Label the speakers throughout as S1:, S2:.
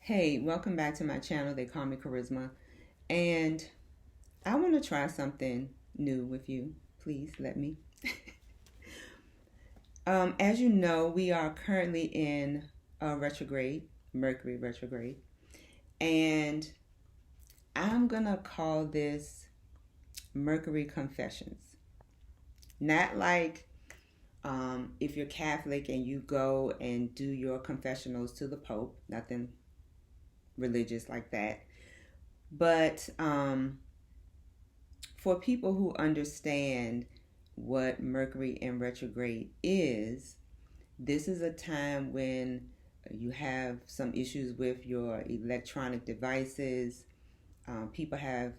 S1: Hey, welcome back to my channel. They call me Charisma. And I want to try something new with you. Please let me. As you know, we are currently in a retrograde, Mercury retrograde. And I'm going to call this Mercury Confessions. Not like if you're Catholic and you go and do your confessionals to the Pope, nothing religious like that. But for people who understand what Mercury in retrograde is, this is a time when you have some issues with your electronic devices. People have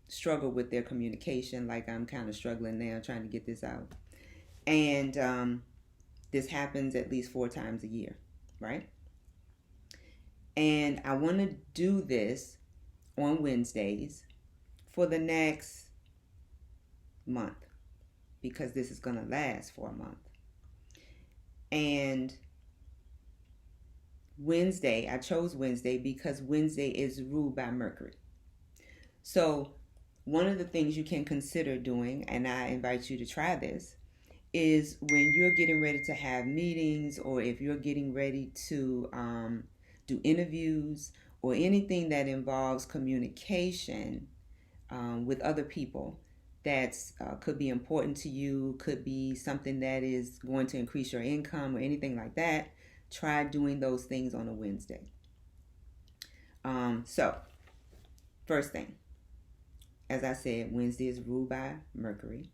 S1: struggled with their communication, like I'm kind of struggling now trying to get this out. And this happens at least 4 times a year, right? And I want to do this on Wednesdays for the next month because this is going to last for a month. And Wednesday, I chose Wednesday because Wednesday is ruled by Mercury. So one of the things you can consider doing, and I invite you to try this, is when you're getting ready to have meetings, or if you're getting ready to do interviews or anything that involves communication with other people that's could be important to you, could be something that is going to increase your income or anything like that, try doing those things on a Wednesday. So first thing, as I said, Wednesday is ruled by Mercury.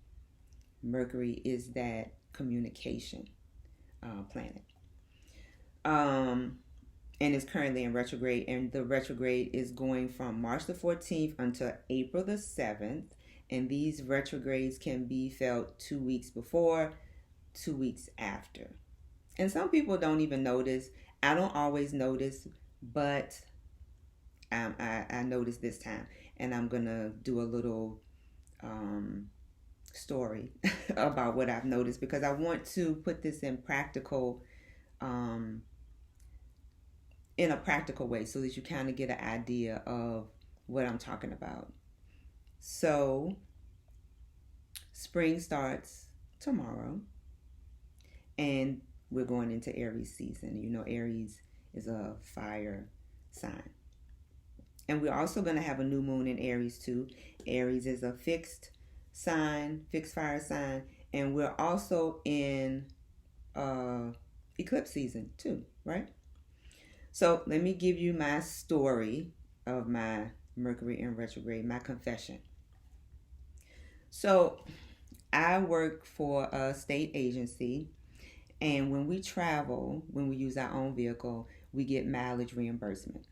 S1: Mercury is that communication planet. And is currently in retrograde, and the retrograde is going from March the 14th until April the 7th, and these retrogrades can be felt 2 weeks before, 2 weeks after. And some people don't even notice. I don't always notice, but I noticed this time, and I'm gonna do a little story about what I've noticed because I want to put this in a practical way so that you kind of get an idea of what I'm talking about. So spring starts tomorrow and we're going into Aries season. You know, Aries is a fire sign. And we're also going to have a new moon in Aries too. Aries is a fixed fire sign, and we're also in eclipse season too, right? So let me give you my story of my Mercury in retrograde, my confession. So I work for a state agency, and when we travel, when we use our own vehicle, we get mileage reimbursement.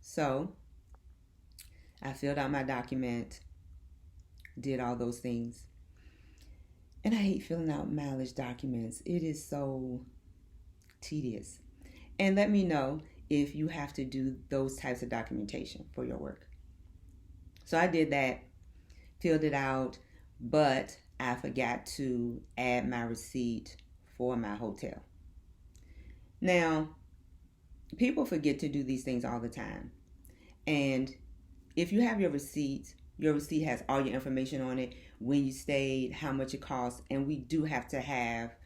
S1: So I filled out my document, did all those things. And I hate filling out mileage documents. It is so tedious. And let me know if you have to do those types of documentation for your work. So I did that, filled it out, but I forgot to add my receipt for my hotel. Now, people forget to do these things all the time. And if you have your receipt has all your information on it, when you stayed, how much it costs, and we do have to have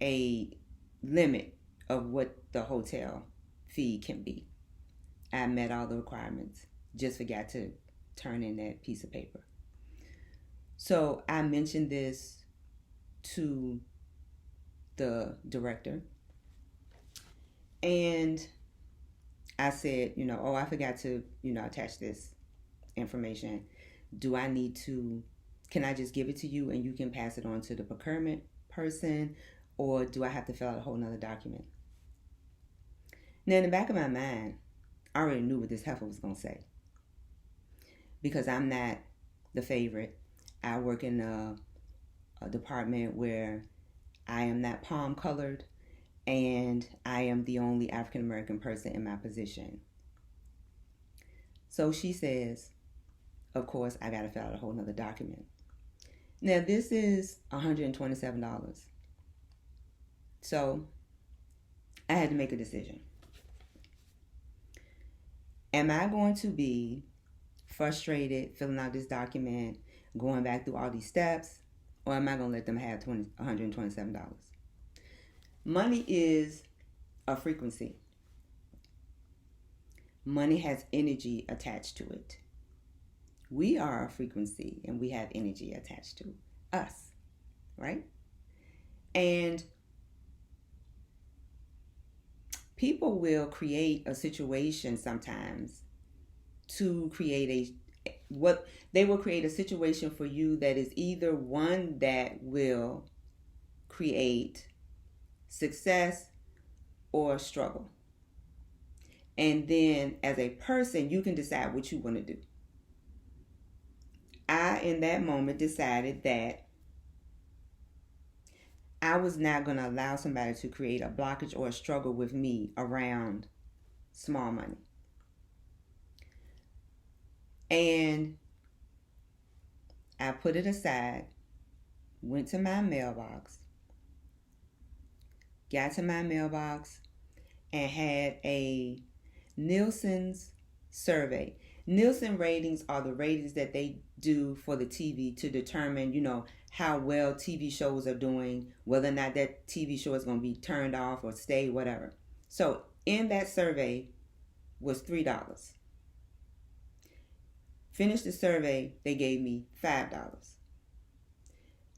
S1: a limit of what the hotel fee can be. I met all the requirements, just forgot to turn in that piece of paper. So I mentioned this to the director, and I said, I forgot to, attach this information. Can I just give it to you and you can pass it on to the procurement person, or do I have to fill out a whole nother document? Now, in the back of my mind, I already knew what this heifer was going to say, because I'm not the favorite. I work in a department where I am not palm colored, and I am the only African American person in my position. So she says, of course, I got to fill out a whole nother document. Now, this is $127. So I had to make a decision. Am I going to be frustrated filling out this document, going back through all these steps, or am I going to let them have $127? Money is a frequency. Money has energy attached to it. We are a frequency and we have energy attached to us, right? And people will create a situation sometimes to create they will create a situation for you that is either one that will create success or struggle. And then as a person, you can decide what you want to do. I, in that moment, decided that I was not going to allow somebody to create a blockage or a struggle with me around small money. And I put it aside, went to my mailbox, got to my mailbox, and had a Nielsen's survey. Nielsen ratings are the ratings that they do for the TV to determine, how well TV shows are doing, whether or not that TV show is going to be turned off or stay, whatever. So in that survey was $3. Finished the survey, they gave me $5.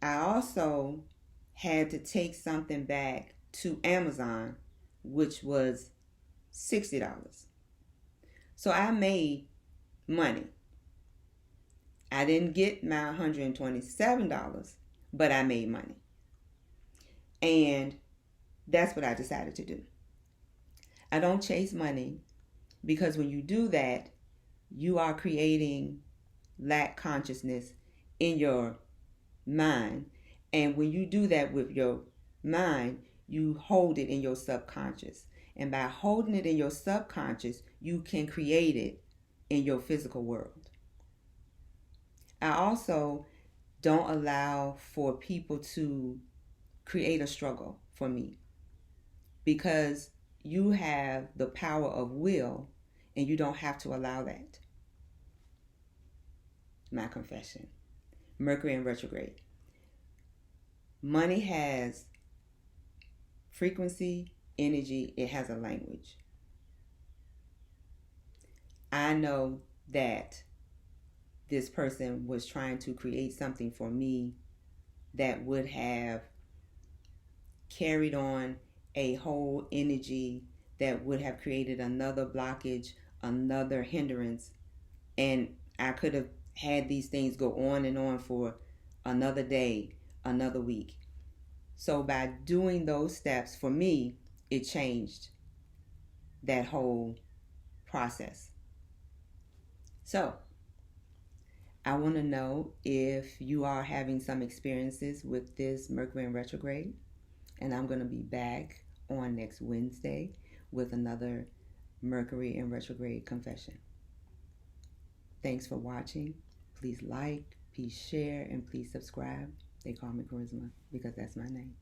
S1: I also had to take something back to Amazon, which was $60. So I made money. I didn't get my $127, but I made money. And that's what I decided to do. I don't chase money, because when you do that, you are creating lack consciousness in your mind. And when you do that with your mind, you hold it in your subconscious. And by holding it in your subconscious, you can create it in your physical world. I also don't allow for people to create a struggle for me, because you have the power of will and you don't have to allow that. My confession. Mercury in retrograde. Money has frequency, energy, it has a language. I know that this person was trying to create something for me that would have carried on a whole energy that would have created another blockage, another hindrance, and I could have had these things go on and on for another day, another week. So by doing those steps, for me, it changed that whole process. So I want to know if you are having some experiences with this Mercury in retrograde. And I'm going to be back on next Wednesday with another Mercury in retrograde confession. Thanks for watching. Please like, please share, and please subscribe. They call me Charisma because that's my name.